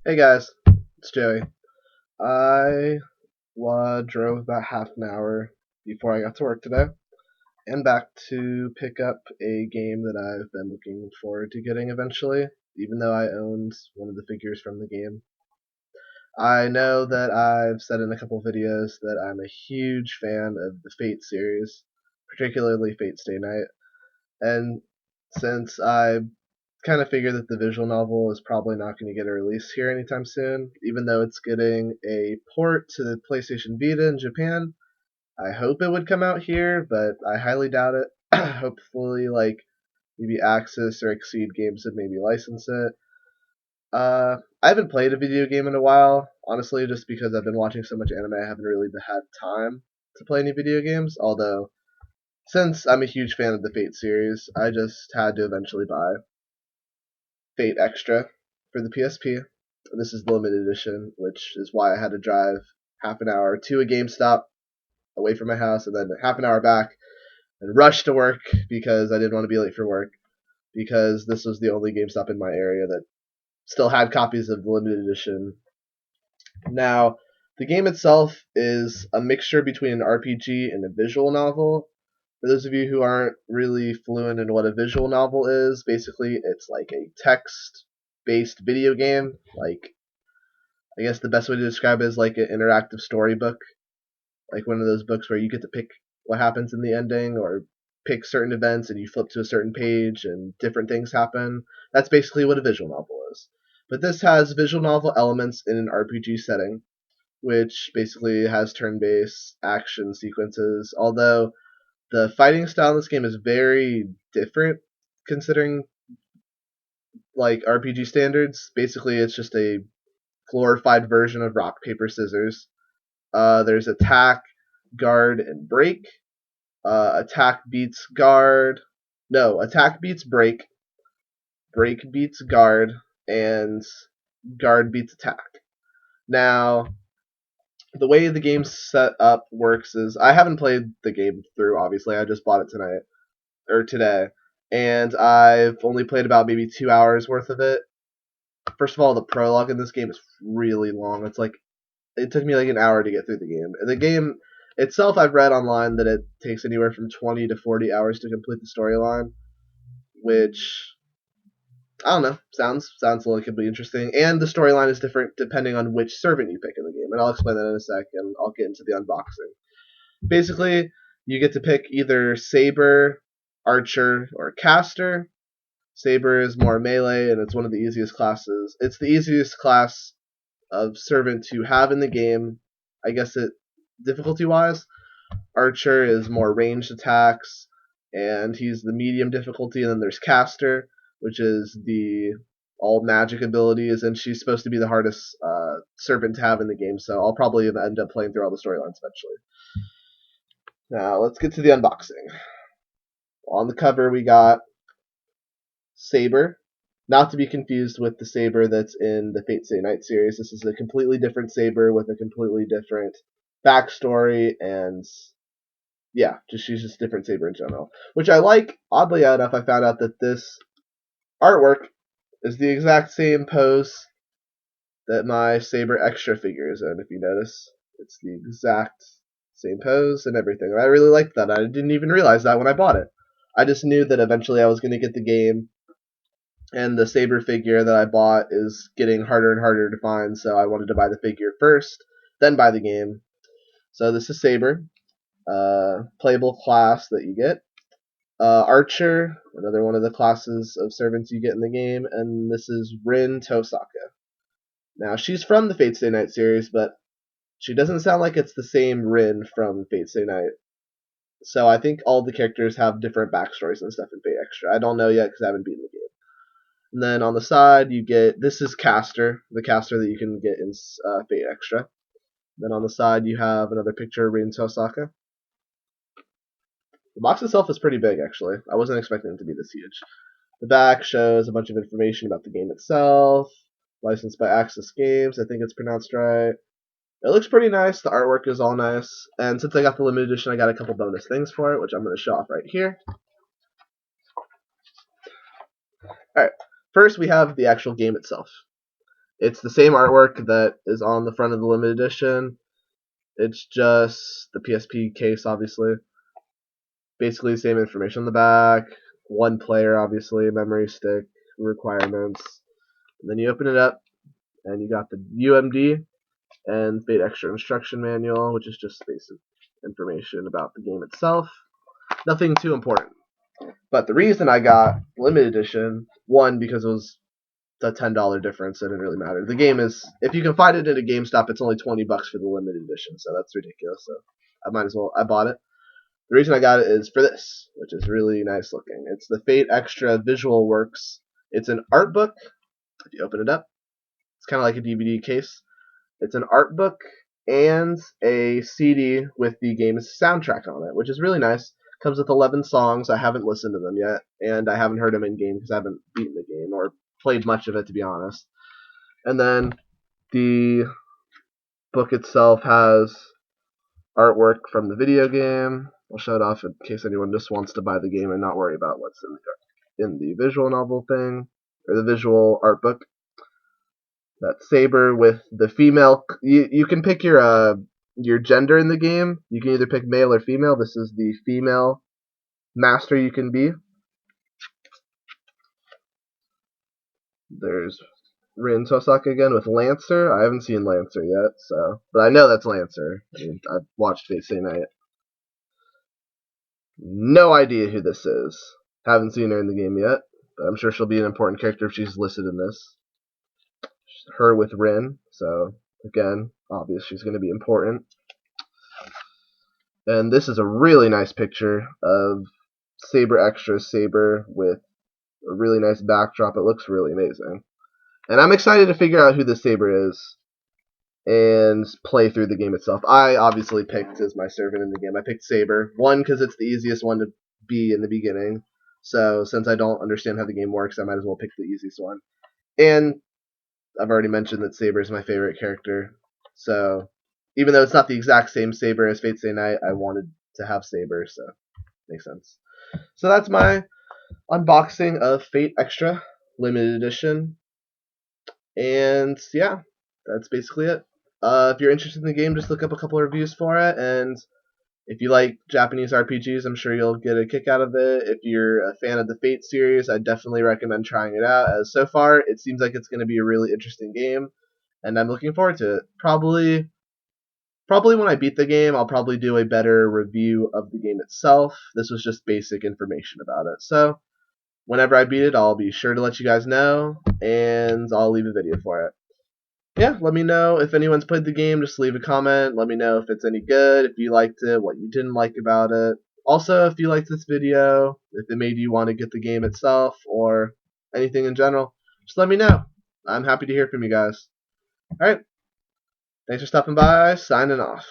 Hey guys, it's Joey. I drove about half an hour before I got to work today and back to pick up a game that I've been looking forward to getting eventually, even though I owned one of the figures from the game. I know that I've said in a couple of videos that I'm a huge fan of the Fate series, particularly Fate Stay Night, and since I kind of figure that the visual novel is probably not going to get a release here anytime soon, even though it's getting a port to the PlayStation Vita in Japan. I hope it would come out here, but I highly doubt it. Hopefully, like maybe Axis or Exceed Games would maybe license it. I haven't played a video game in a while, honestly, just because I've been watching so much anime. I haven't really had time to play any video games. Although, since I'm a huge fan of the Fate series, I just had to eventually buy Fate Extra for the PSP. This is the limited edition, which is why I had to drive half an hour to a GameStop away from my house and then half an hour back and rush to work because I didn't want to be late for work because this was the only GameStop in my area that still had copies of the limited edition. Now, the game itself is a mixture between an RPG and a visual novel. For those of you who aren't really fluent in what a visual novel is, basically it's like a text based video game. Like, I guess the best way to describe it is like an interactive storybook, like one of those books where you get to pick what happens in the ending or pick certain events and you flip to a certain page and different things happen. That's basically what a visual novel is. But this has visual novel elements in an RPG setting, which basically has turn based action sequences, although the fighting style in this game is very different considering like RPG standards. Basically, it's just a glorified version of rock paper scissors. There's attack, guard, and break. Attack beats guard. No, attack beats break. Break beats guard, and guard beats attack. Now, the way the game set up works is I haven't played the game through. Obviously, I just bought it tonight or today, and I've only played about maybe 2 hours worth of it. First of all, the prologue in this game is really long. It took me like an hour to get through the game. And the game itself, I've read online that it takes anywhere from 20 to 40 hours to complete the storyline, which I don't know, sounds like it could be interesting. And the storyline is different depending on which servant you pick in the game, and I'll explain that in a sec, and I'll get into the unboxing. Basically, you get to pick either Saber, Archer, or Caster. Saber is more melee, and it's one of the easiest classes. It's the easiest class of servant to have in the game. I guess it difficulty wise. Archer is more ranged attacks, and he's the medium difficulty. And then there's Caster, which is the all magic abilities, and she's supposed to be the hardest servant to have in the game. So I'll probably end up playing through all the storylines eventually. Now let's get to the unboxing. On the cover we got Saber, not to be confused with the Saber that's in the Fate Stay Night series. This is a completely different Saber with a completely different backstory, and yeah, she's just a different Saber in general, which I like. Oddly enough, I found out that this artwork is the exact same pose that my Saber Extra figure is in. If you notice, it's the exact same pose and everything. And I really liked that. I didn't even realize that when I bought it. I just knew that eventually I was going to get the game, and the Saber figure that I bought is getting harder and harder to find, so I wanted to buy the figure first, then buy the game. So this is Saber, playable class that you get. Archer, another one of the classes of servants you get in the game, and this is Rin Tosaka. Now, she's from the Fate Stay Night series, but she doesn't sound like it's the same Rin from Fate Stay Night. So I think all the characters have different backstories and stuff in Fate Extra. I don't know yet because I haven't beaten the game. And then on the side, you get this is Caster, the Caster that you can get in Fate Extra. Then on the side, you have another picture of Rin Tosaka. The box itself is pretty big, actually. I wasn't expecting it to be this huge. The back shows a bunch of information about the game itself. Licensed by Axis Games, I think it's pronounced right. It looks pretty nice. The artwork is all nice. And since I got the limited edition, I got a couple bonus things for it, which I'm going to show off right here. Alright, first we have the actual game itself. It's the same artwork that is on the front of the limited edition. It's just the PSP case, obviously. Basically the same information on the back. One player, obviously, memory stick, requirements. And then you open it up, and you got the UMD and Fate Extra instruction manual, which is just basic information about the game itself. Nothing too important. But the reason I got limited edition, one, because it was the $10 difference, so it didn't really matter. The game is, if you can find it at a GameStop, it's only $20 for the limited edition, so that's ridiculous. So I bought it. The reason I got it is for this, which is really nice looking. It's the Fate Extra Visual Works. It's an art book. If you open it up, it's kind of like a DVD case. It's an art book and a CD with the game's soundtrack on it, which is really nice. Comes with 11 songs. I haven't listened to them yet, and I haven't heard them in game because I haven't beaten the game or played much of it, to be honest. And then the book itself has artwork from the video game. I'll show it off in case anyone just wants to buy the game and not worry about what's in the visual novel thing, or the visual art book. That saber with the female. You can pick your gender in the game. You can either pick male or female. This is the female master you can be. There's Rin Tosaka again with Lancer. I haven't seen Lancer yet, but I know that's Lancer. I've watched Fate Stay Night. No idea who this is. Haven't seen her in the game yet, but I'm sure she'll be an important character if she's listed in this. Her with Rin, so again, obvious she's going to be important. And this is a really nice picture of Saber Extra Saber with a really nice backdrop. It looks really amazing. And I'm excited to figure out who this Saber is and play through the game itself. I obviously picked as my servant in the game. I picked Saber. One, because it's the easiest one to be in the beginning. So since I don't understand how the game works, I might as well pick the easiest one. And I've already mentioned that Saber is my favorite character. So even though it's not the exact same Saber as Fate Stay Night, I wanted to have Saber, so makes sense. So that's my unboxing of Fate Extra Limited Edition. And yeah, that's basically it. If you're interested in the game, just look up a couple of reviews for it, and if you like Japanese RPGs, I'm sure you'll get a kick out of it. If you're a fan of the Fate series, I definitely recommend trying it out, as so far it seems like it's going to be a really interesting game, and I'm looking forward to it. Probably when I beat the game, I'll probably do a better review of the game itself. This was just basic information about it. So whenever I beat it, I'll be sure to let you guys know, and I'll leave a video for it. Yeah, let me know if anyone's played the game. Just leave a comment. Let me know if it's any good, if you liked it, what you didn't like about it. Also, if you liked this video, if it made you want to get the game itself, or anything in general, just let me know. I'm happy to hear from you guys. Alright, thanks for stopping by. Signing off.